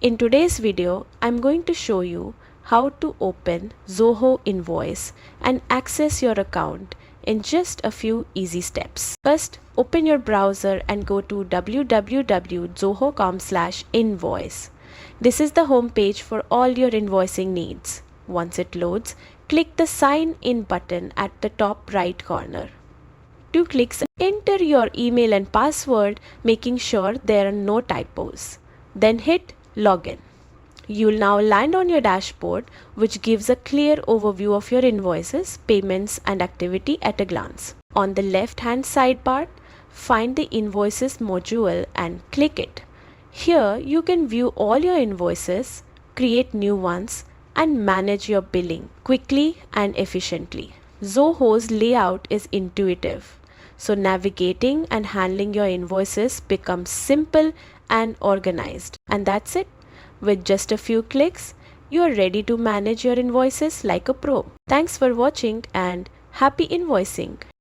In today's video, I'm going to show you how to open Zoho Invoice and access your account in just a few easy steps. First, open your browser and go to www.zoho.com/invoice. This is the home page for all your invoicing needs. Once it loads, click the Sign In button at the top right corner. 2 clicks, enter your email and password, making sure there are no typos. Then hit Login. You'll now land on your dashboard, which gives a clear overview of your invoices, payments, and activity at a glance. On the left-hand sidebar, find the Invoices module and click it. Here, you can view all your invoices, create new ones, and manage your billing quickly and efficiently. Zoho's layout is intuitive, so navigating and handling your invoices becomes simple and organized. And that's it. With just a few clicks, you are ready to manage your invoices like a pro. Thanks for watching and happy invoicing.